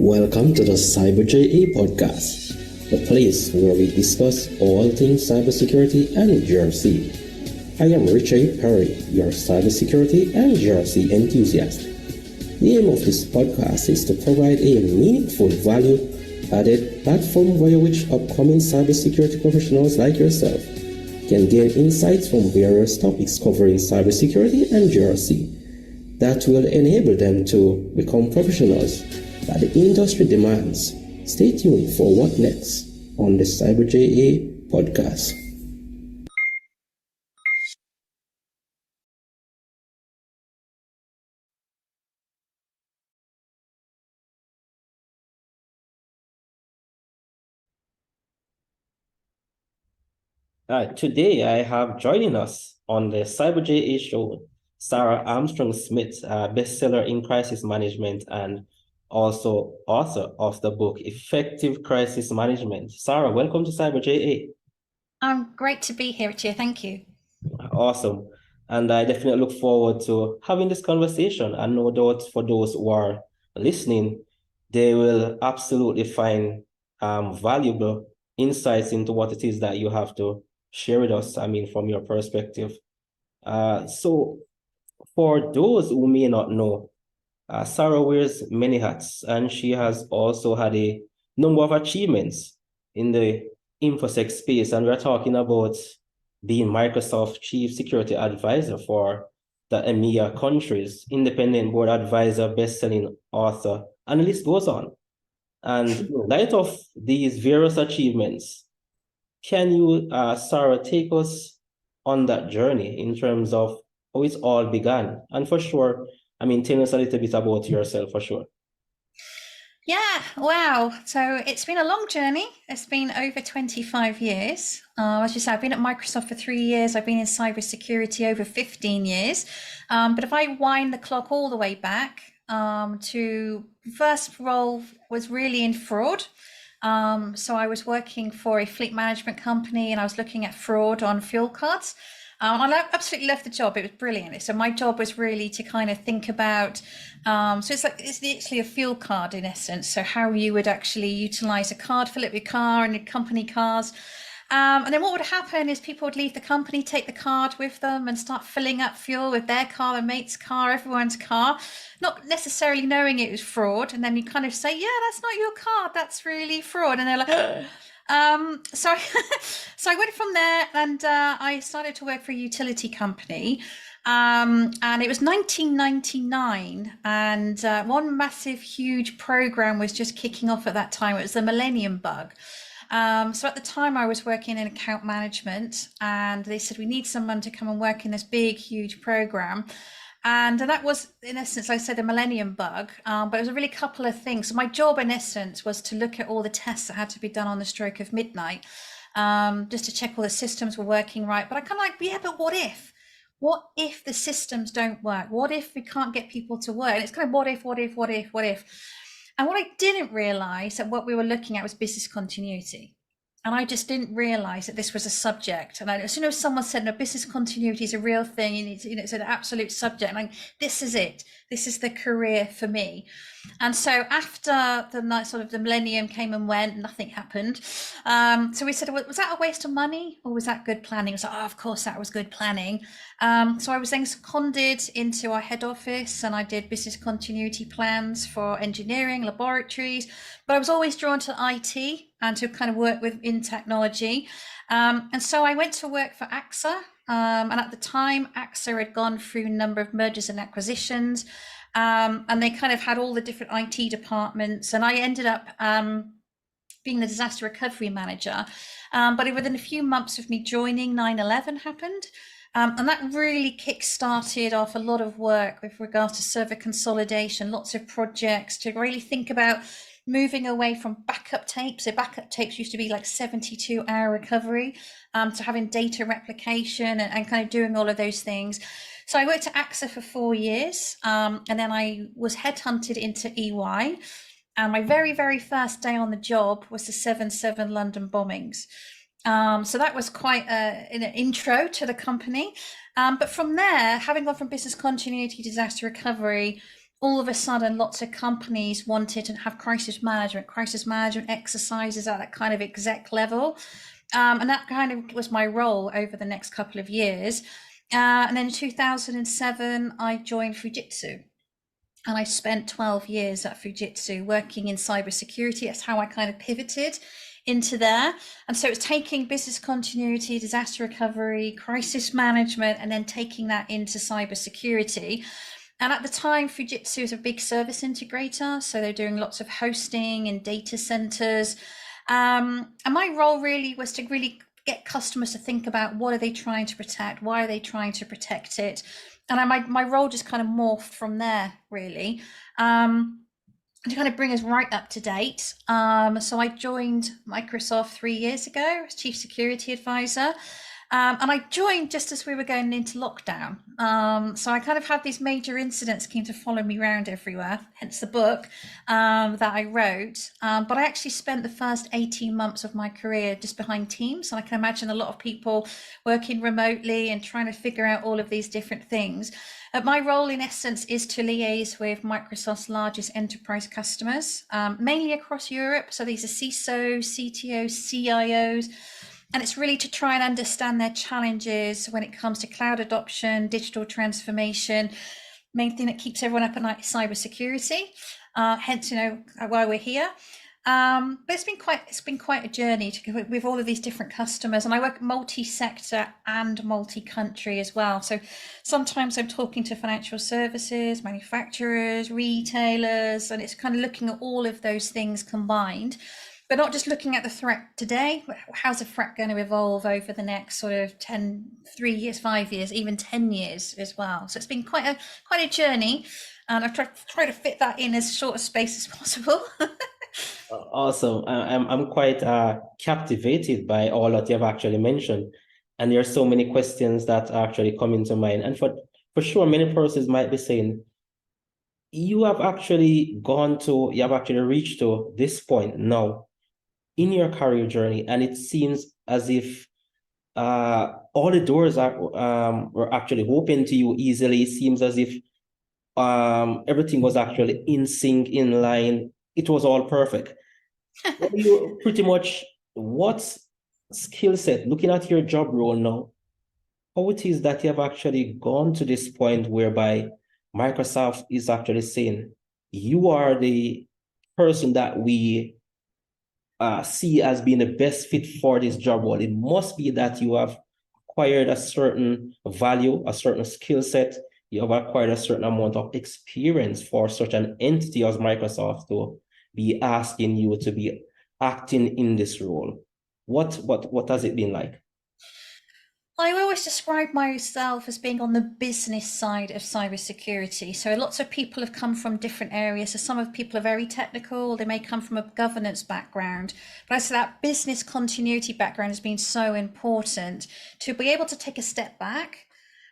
Welcome to the CyberJA podcast, the place where we discuss all things cybersecurity and GRC. I am Richard Perry, your cybersecurity and GRC enthusiast. The aim of this podcast is to provide a meaningful value-added platform via which upcoming cybersecurity professionals like yourself can gain insights from various topics covering cybersecurity and GRC that will enable them to become professionals that the industry demands. Stay tuned for what next on the CyberJA podcast. Today I have joining us on the CyberJA show, Sarah Armstrong-Smith, bestseller in crisis management and also author of the book Effective Crisis Management. Sarah, welcome to CyberJA. Great to be here, Richard. Thank you. Awesome. And I definitely look forward to having this conversation. And no doubt for those who are listening, they will absolutely find valuable insights into what it is that you have to share with us, from your perspective. So for those who may not know, Sarah wears many hats, and she has also had a number of achievements in the InfoSec space. And we're talking about being Microsoft Chief Security Advisor for the EMEA-Countries, independent board advisor, best-selling author, and the list goes on. And in light of these various achievements, can you, Sarah, take us on that journey in terms of how it all began? And for sure, tell us a little bit about yourself for sure. Yeah, wow. So it's been a long journey. It's been over 25 years. As you said, I've been at Microsoft for 3 years. I've been in cybersecurity over 15 years. But if I wind the clock all the way back to first role was really in fraud. So I was working for a fleet management company and I was looking at fraud on fuel cards. I absolutely loved the job. It was brilliant. So my job was really to kind of think about, so it's literally a fuel card in essence. So how you would actually utilize a card, fill up your car and your company cars. And then what would happen is people would leave the company, take the card with them and start filling up fuel with their car, their mate's car, everyone's car, not necessarily knowing it was fraud. And then you kind of say, yeah, that's not your card. That's really fraud. And they're like, so I went from there and I started to work for a utility company. And it was 1999 and one massive, huge program was just kicking off at that time. It was the Millennium Bug. So at the time I was working in account management and they said, we need someone to come and work in this big, huge program. And that was, in essence, like I said, a Millennium Bug, but it was a really couple of things. So my job, in essence, was to look at all the tests that had to be done on the stroke of midnight, just to check all the systems were working right. But I kind of like, yeah, but what if? What if the systems don't work? What if we can't get people to work? And it's kind of what if? And what I didn't realize that what we were looking at was business continuity. And I just didn't realize that this was a subject. And as soon as someone said, no, business continuity is a real thing, it's an absolute subject. And this is it. This is the career for me. And so after the night, sort of the millennium came and went, nothing happened. So we said, was that a waste of money or was that good planning? I was like, oh, of course that was good planning. So I was then seconded into our head office and I did business continuity plans for engineering, laboratories, but I was always drawn to IT and to kind of work in technology. And so I went to work for AXA. And at the time, AXA had gone through a number of mergers and acquisitions. And they kind of had all the different IT departments. And I ended up being the disaster recovery manager. But within a few months of me joining, 9/11 happened. And that really kick-started off a lot of work with regards to server consolidation, lots of projects to really think about moving away from backup tapes. So backup tapes used to be like 72-hour recovery, to having data replication and kind of doing all of those things. So I worked at AXA for 4 years, and then I was headhunted into EY. And my very, very first day on the job was the 7/7 London bombings. So that was quite an intro to the company. But from there, having gone from business continuity to disaster recovery, all of a sudden lots of companies wanted to have crisis management exercises at that kind of exec level. And that kind of was my role over the next couple of years. And then in 2007, I joined Fujitsu. And I spent 12 years at Fujitsu working in cybersecurity. That's how I kind of pivoted into there. And so it's taking business continuity, disaster recovery, crisis management, and then taking that into cybersecurity. And at the time, Fujitsu is a big service integrator. So they're doing lots of hosting and data centers. And my role really was to really get customers to think about what are they trying to protect? Why are they trying to protect it? And my role just kind of morphed from there, really, to kind of bring us right up to date. So I joined Microsoft 3 years ago as Chief Security Advisor. And I joined just as we were going into lockdown. So I kind of had these major incidents came to follow me around everywhere, hence the book that I wrote. But I actually spent the first 18 months of my career just behind Teams. And I can imagine a lot of people working remotely and trying to figure out all of these different things. My role, in essence, is to liaise with Microsoft's largest enterprise customers, mainly across Europe. So these are CISOs, CTOs, CIOs. And it's really to try and understand their challenges when it comes to cloud adoption, digital transformation. Main thing that keeps everyone up at night is cybersecurity. Hence, why we're here. But it's been quite a journey with all of these different customers, and I work multi-sector and multi-country as well. So sometimes I'm talking to financial services, manufacturers, retailers, and it's kind of looking at all of those things combined. But not just looking at the threat today, but how's the threat going to evolve over the next sort of 3 years, 5 years, even 10 years as well. So it's been quite a journey, and I've tried to fit that in as short a space as possible. Awesome. I'm quite captivated by all that you have actually mentioned. And there are so many questions that actually come into mind. And for sure, many persons might be saying, you have actually reached to this point now in your career journey, and it seems as if all the doors were actually open to you easily. It seems as if everything was actually in sync, in line. It was all perfect. You pretty much, what skill set, looking at your job role now, how it is that you have actually gone to this point whereby Microsoft is actually saying, you are the person that we see as being the best fit for this job role. It must be that you have acquired a certain value, a certain skill set, you have acquired a certain amount of experience for such an entity as Microsoft to be asking you to be acting in this role. What has it been like? I always describe myself as being on the business side of cybersecurity. So lots of people have come from different areas. So some of people are very technical. They may come from a governance background. But I say that business continuity background has been so important to be able to take a step back.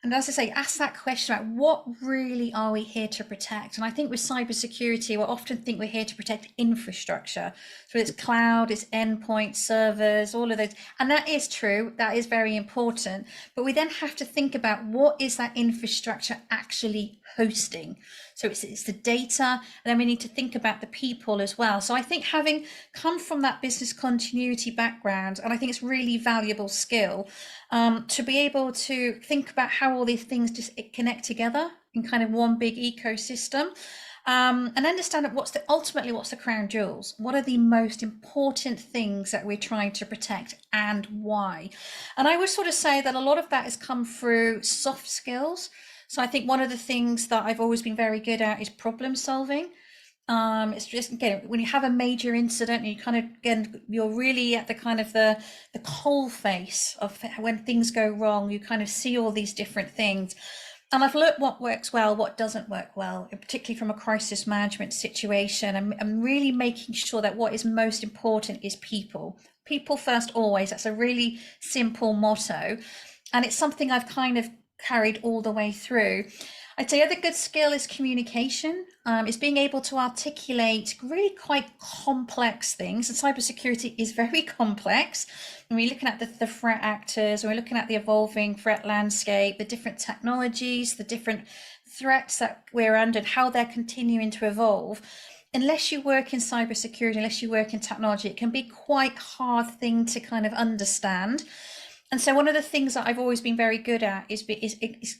And as I say, ask that question about what really are we here to protect? And I think with cybersecurity, we often think we're here to protect infrastructure. So it's cloud, it's endpoint, servers, all of those. And that is true. That is very important. But we then have to think about what is that infrastructure actually hosting? So it's the data, and then we need to think about the people as well. So I think having come from that business continuity background, and I think it's really valuable skill to be able to think about how all these things just connect together in kind of one big ecosystem. And understand that what's the crown jewels? What are the most important things that we're trying to protect and why? And I would sort of say that a lot of that has come through soft skills. So I think one of the things that I've always been very good at is problem solving. It's just, again, when you have a major incident, you kind of, again, you're really at the kind of the coal face of when things go wrong, you kind of see all these different things. And I've learned what works well, what doesn't work well, particularly from a crisis management situation. I'm really making sure that what is most important is people. People first always. That's a really simple motto. And it's something I've kind of carried all the way through. I'd say other good skill is communication. It's being able to articulate really quite complex things. And cybersecurity is very complex. And we're looking at the threat actors, and we're looking at the evolving threat landscape, the different technologies, the different threats that we're under and how they're continuing to evolve, unless you work in cybersecurity, unless you work in technology, it can be quite hard thing to kind of understand. And so one of the things that I've always been very good at is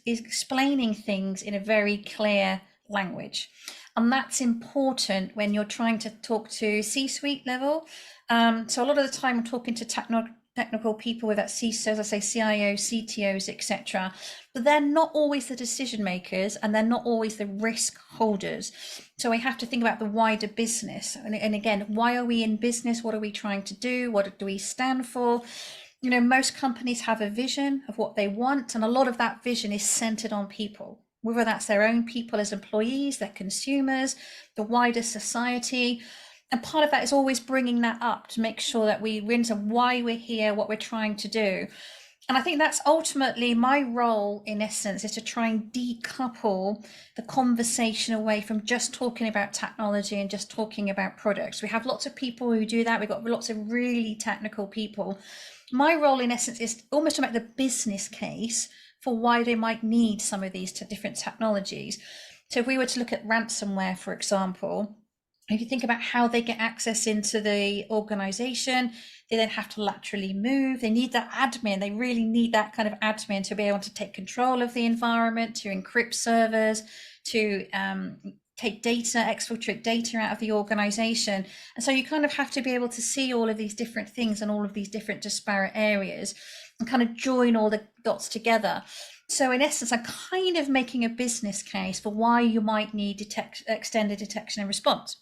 explaining things in a very clear language. And that's important when you're trying to talk to C-suite level. So a lot of the time I'm talking to technical people with that CISOs, I say CIOs, CTOs, etc. But they're not always the decision makers and they're not always the risk holders. So we have to think about the wider business. And again, why are we in business? What are we trying to do? What do we stand for? You know, most companies have a vision of what they want, and a lot of that vision is centered on people, whether that's their own people as employees, their consumers, the wider society. And part of that is always bringing that up to make sure that we into why we're here, what we're trying to do. And I think that's ultimately my role, in essence, is to try and decouple the conversation away from just talking about technology and just talking about products. We have lots of people who do that. We've got lots of really technical people. My role, in essence, is almost to make the business case for why they might need some of these different technologies. So if we were to look at ransomware, for example, if you think about how they get access into the organization, they then have to laterally move. They need that admin. They really need that kind of admin to be able to take control of the environment, to encrypt servers, to take data, exfiltrate data out of the organization. And so you kind of have to be able to see all of these different things and all of these different disparate areas and kind of join all the dots together. So in essence, I'm kind of making a business case for why you might need extended detection and response,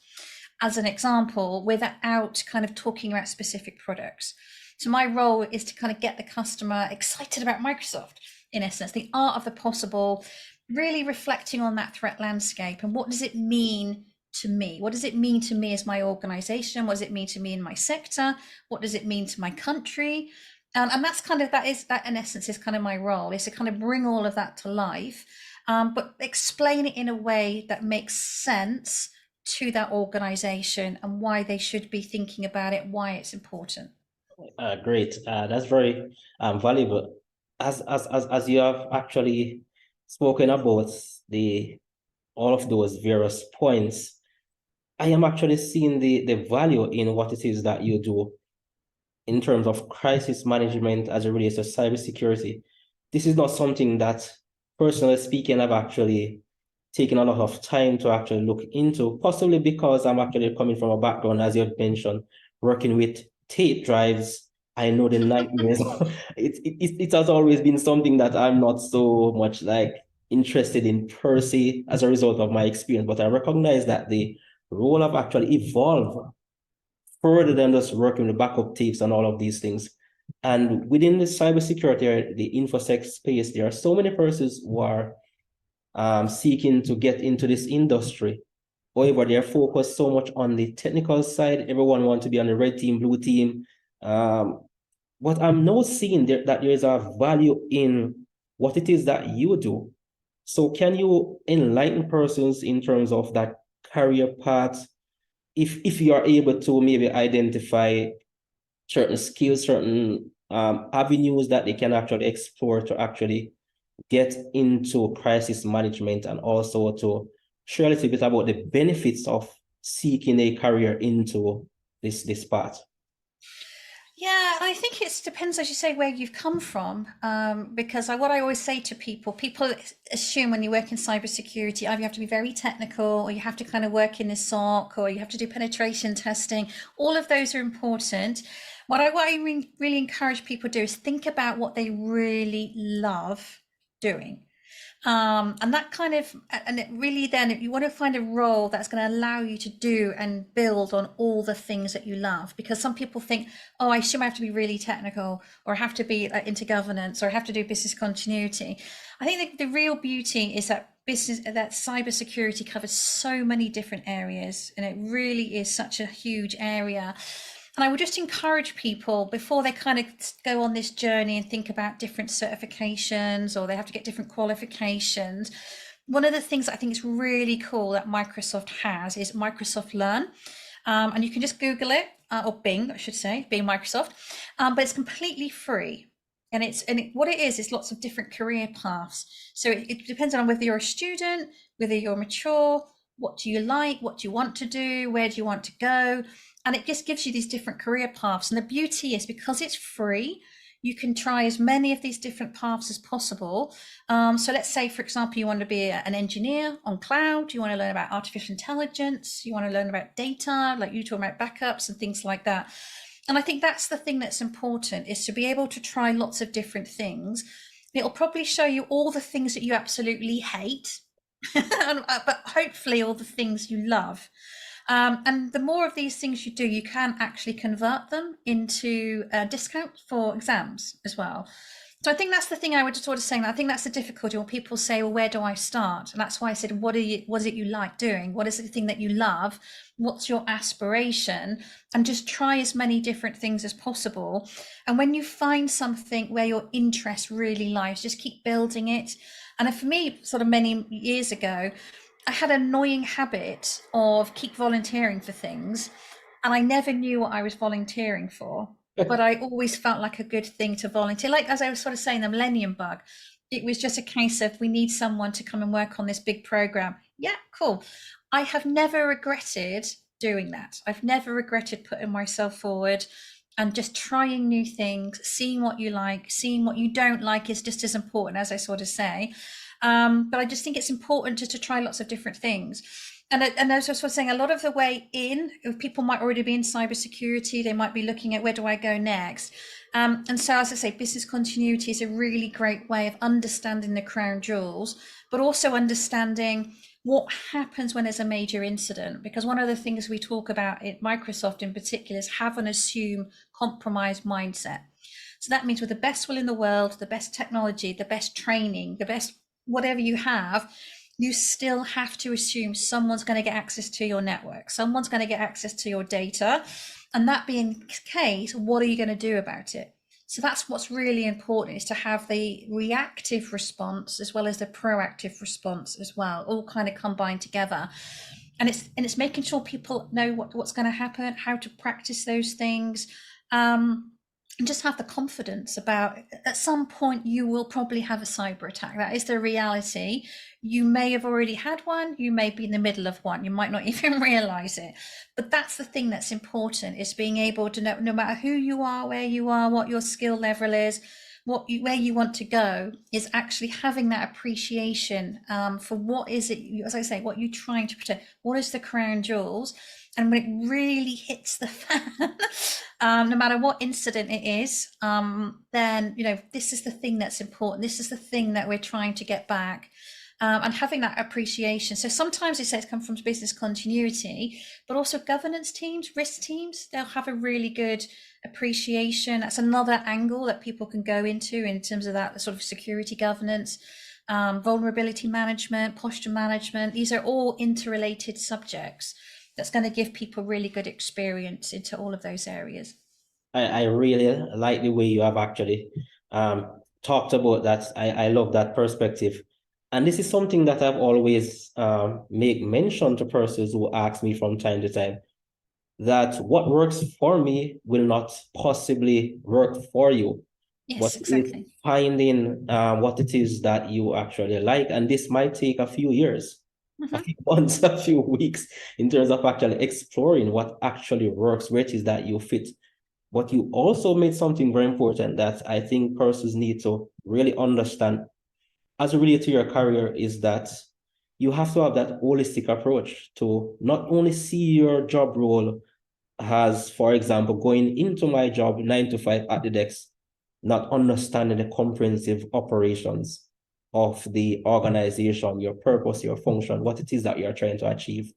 as an example, without kind of talking about specific products. So my role is to kind of get the customer excited about Microsoft, in essence, the art of the possible, really reflecting on that threat landscape and what does it mean to me? What does it mean to me as my organization? What does it mean to me in my sector? What does it mean to my country? And that's kind of, that in essence is kind of my role, is to kind of bring all of that to life, but explain it in a way that makes sense to that organization and why they should be thinking about it, why it's important. Great. That's very valuable. As you have actually spoken about all of those various points, I am actually seeing the value in what it is that you do in terms of crisis management as it relates to cybersecurity. This is not something that, personally speaking, I've actually taken a lot of time to actually look into, possibly because I'm actually coming from a background, as you had mentioned, working with tape drives. I know the nightmares. It has always been something that I'm not so much like interested in per se as a result of my experience, but I recognize that the role have actually evolved further than just working with backup tapes and all of these things. And within the cybersecurity, the infosec space, there are so many persons who are seeking to get into this industry. However, they're focused so much on the technical side. Everyone wants to be on the red team, blue team. But I'm now seeing that there is a value in what it is that you do. So can you enlighten persons in terms of that career path? If you are able to maybe identify certain skills, certain avenues that they can actually explore to actually get into crisis management, and also to share a little bit about the benefits of seeking a career into this path. Yeah, I think it depends, as you say, where you've come from. Because what I always say to people assume when you work in cybersecurity, either you have to be very technical, or you have to kind of work in the SOC, or you have to do penetration testing. All of those are important. What I really encourage people to do is think about what they really love doing. And that kind of, and it really then, you want to find a role that's going to allow you to do and build on all the things that you love. Because some people think, oh, I assume I have to be really technical, or I have to be into governance, or I have to do business continuity. I think the real beauty is that cybersecurity covers so many different areas, and it really is such a huge area. And I would just encourage people, before they kind of go on this journey and think about different certifications, or they have to get different qualifications, one of the things that I think is really cool that Microsoft has is Microsoft Learn. And you can just Google it, or Bing, I should say, Bing Microsoft, but it's completely free. What it is lots of different career paths. So it depends on whether you're a student, whether you're mature, what do you like, what do you want to do, where do you want to go, and it just gives you these different career paths. And the beauty is, because it's free, you can try as many of these different paths as possible. So let's say, for example, you want to be an engineer on cloud, you want to learn about artificial intelligence, you want to learn about data, like you talking about backups and things like that. And I think that's the thing that's important, is to be able to try lots of different things. It'll probably show you all the things that you absolutely hate, but hopefully all the things you love. And the more of these things you do, you can actually convert them into a discount for exams as well. So I think that's the thing I would sort of saying. I think that's the difficulty when people say, well, where do I start? And that's why I said, what is it you like doing? What is the thing that you love? What's your aspiration? And just try as many different things as possible. And when you find something where your interest really lies, just keep building it. And for me, sort of many years ago, I had an annoying habit of keep volunteering for things, and I never knew what I was volunteering for. But I always felt like a good thing to volunteer. Like, as I was sort of saying, the Millennium Bug, it was just a case of, we need someone to come and work on this big program. Yeah, cool. I have never regretted doing that. I've never regretted putting myself forward and just trying new things, seeing what you like, seeing what you don't like is just as important, as I sort of say. But I just think it's important just to try lots of different things. And as I was saying, a lot of the way in, people might already be in cybersecurity, they might be looking at, where do I go next? And so, as I say, business continuity is a really great way of understanding the crown jewels, but also understanding what happens when there's a major incident. Because one of the things we talk about at Microsoft in particular is have an assume compromise mindset. So that means with the best will in the world, the best technology, the best training, the best whatever you have, you still have to assume someone's going to get access to your network, someone's going to get access to your data. And that being the case, what are you going to do about it? So that's what's really important, is to have the reactive response as well as the proactive response as well, all kind of combined together. And it's making sure people know what's going to happen, how to practice those things, and just have the confidence about, at some point you will probably have a cyber attack. That is the reality. You may have already had one, you may be in the middle of one, you might not even realize it. But that's the thing that's important, is being able to know, no matter who you are, where you are, what your skill level is, where you want to go, is actually having that appreciation for what is it, as I say, what you're trying to protect, what is the crown jewels. And when it really hits the fan, no matter what incident it is, then, this is the thing that's important. This is the thing that we're trying to get back. And having that appreciation. So sometimes they say it's come from business continuity, but also governance teams, risk teams, they'll have a really good appreciation. That's another angle that people can go into in terms of that sort of security governance, vulnerability management, posture management. These are all interrelated subjects. That's going to give people really good experience into all of those areas. I really like the way you have actually talked about that. I love that perspective. And this is something that I've always make mention to persons who ask me from time to time, that what works for me will not possibly work for you. Yes, But exactly. it's finding what it is that you actually like. And this might take a few years, a few months, a few weeks, in terms of actually exploring what actually works, where it is that you fit. But you also made something very important that I think persons need to really understand as it relates to your career, is that you have to have that holistic approach to not only see your job role as, for example, going into my job 9 to 5 at the desk, not understanding the comprehensive operations of the organization, your purpose, your function, what it is that you're trying to achieve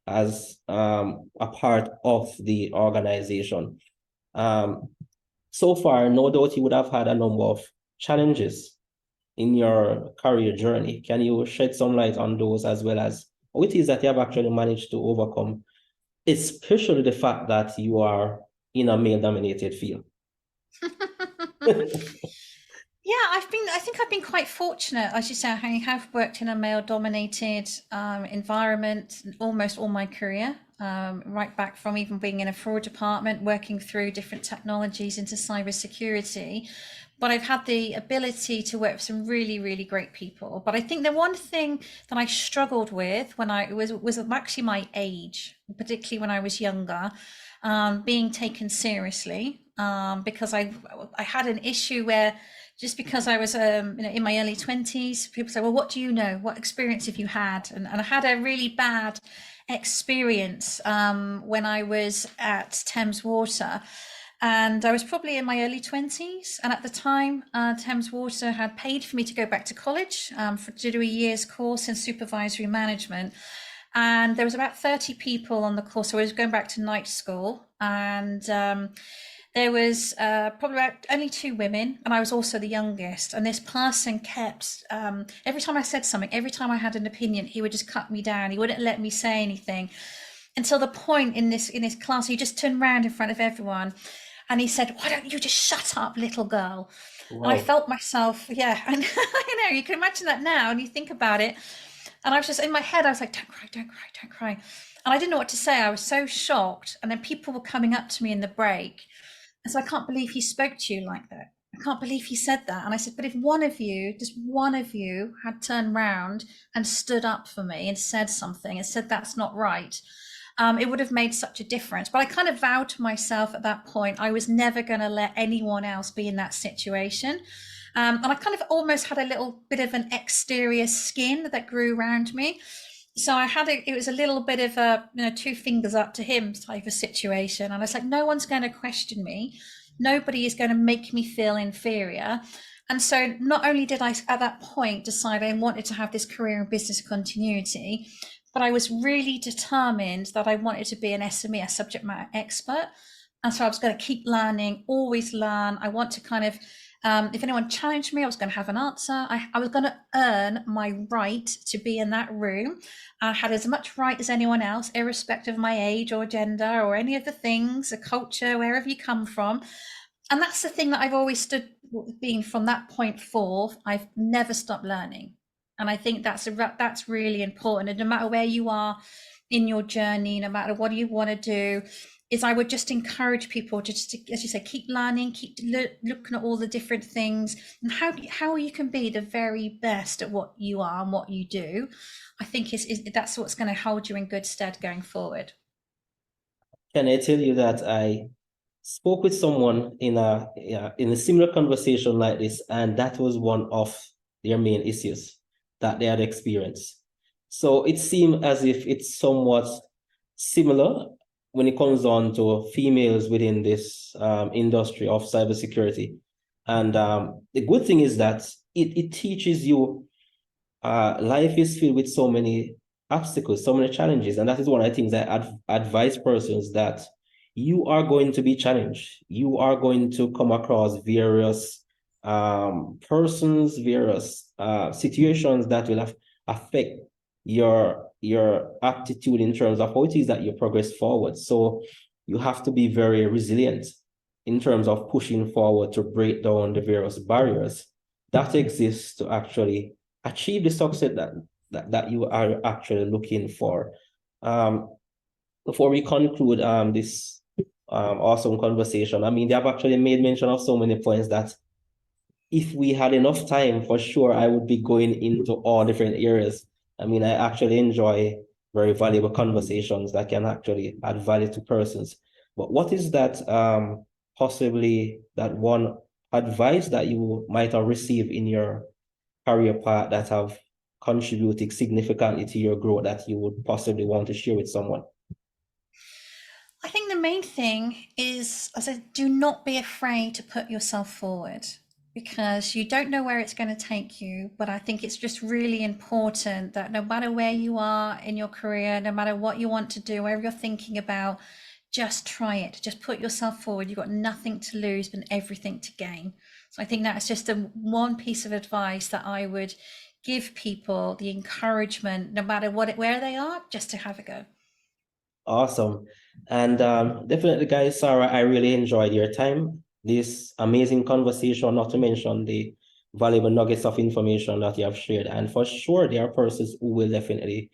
as a part of the organization. So far, no doubt you would have had a number of challenges in your career journey. Can you shed some light on those, as well as what it is that you have actually managed to overcome, especially the fact that you are in a male-dominated field? Yeah, I think I've been quite fortunate. As you say, I have worked in a male-dominated environment almost all my career, right back from even being in a fraud department, working through different technologies into cybersecurity. but I've had the ability to work with some really, really great people. But I think the one thing that I struggled with when I was actually my age, particularly when I was younger, being taken seriously, because I had an issue where just because I was in my early 20s, people say, well, what do you know? What experience have you had? And I had a really bad experience when I was at Thames Water. And I was probably in my early 20s. And at the time, Thames Water had paid for me to go back to college to do a year's course in supervisory management. And there was about 30 people on the course. So I was going back to night school. And there was probably about only 2 women, and I was also the youngest. And this person kept, every time I said something, every time I had an opinion, he would just cut me down. He wouldn't let me say anything until the point in this class, he just turned around in front of everyone and he said, why don't you just shut up, little girl? Wow. And I felt myself, yeah, and you can imagine that now and you think about it. And I was just in my head, I was like, don't cry, don't cry, don't cry. And I didn't know what to say. I was so shocked. And then people were coming up to me in the break. And so I can't believe he spoke to you like that. I can't believe he said that. And I said, but if one of you, just one of you had turned round and stood up for me and said something and said, that's not right, it would have made such a difference. But I kind of vowed to myself at that point, I was never going to let anyone else be in that situation. And I kind of almost had a little bit of an exterior skin that grew around me. So I had it was a little bit of a, 2 fingers up to him type of situation. And I was like, no one's going to question me. Nobody is going to make me feel inferior. And so not only did I at that point decide I wanted to have this career in business continuity, but I was really determined that I wanted to be an SME, a subject matter expert. And so I was going to keep learning, always learn. I want to kind of, if anyone challenged me, I was going to have an answer. I was going to earn my right to be in that room. I had as much right as anyone else, irrespective of my age or gender or any of the things, the culture, wherever you come from. And that's the thing that I've always stood being from that point forth. I've never stopped learning. And I think that's really important. And no matter where you are in your journey, no matter what you want to do, is I would just encourage people to just, as you say, keep learning, keep looking at all the different things and how you can be the very best at what you are and what you do. I think that's what's going to hold you in good stead going forward. Can I tell you that I spoke with someone in a similar conversation like this, and that was one of their main issues that they had experienced. So it seemed as if it's somewhat similar when it comes on to females within this industry of cybersecurity. And the good thing is that it teaches you life is filled with so many obstacles, so many challenges. And that is one of the things I advise persons, that you are going to be challenged. You are going to come across various persons, various situations that will affect your aptitude in terms of how it is that you progress forward. So you have to be very resilient in terms of pushing forward to break down the various barriers that exist to actually achieve the success that you are actually looking for. Before we conclude this awesome conversation, I mean, they have actually made mention of so many points that if we had enough time, for sure, I would be going into all different areas. I mean, I actually enjoy very valuable conversations that can actually add value to persons. But what is that possibly that one advice that you might have received in your career path that have contributed significantly to your growth that you would possibly want to share with someone? I think the main thing is, I said, do not be afraid to put yourself forward, because you don't know where it's going to take you. But I think it's just really important that no matter where you are in your career, no matter what you want to do, whatever you're thinking about, just try it. Just put yourself forward. You've got nothing to lose but everything to gain. So I think that's just the one piece of advice that I would give people, the encouragement, no matter where they are, just to have a go. Awesome. And definitely, guys, Sarah, I really enjoyed your time. This amazing conversation, not to mention the valuable nuggets of information that you have shared. And for sure, there are persons who will definitely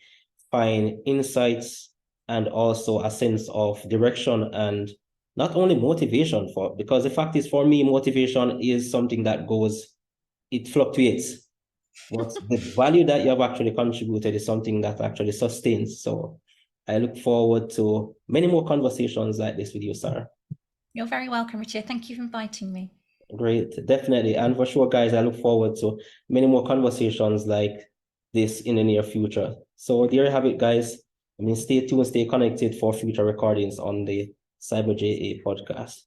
find insights and also a sense of direction and not only motivation because the fact is, for me, motivation is something that it fluctuates. But the value that you have actually contributed is something that actually sustains. So I look forward to many more conversations like this with you, Sarah. You're very welcome, Richard. Thank you for inviting me. Great, definitely. And for sure, guys, I look forward to many more conversations like this in the near future. So there you have it, guys. Stay tuned, stay connected for future recordings on the Cyber JA podcast.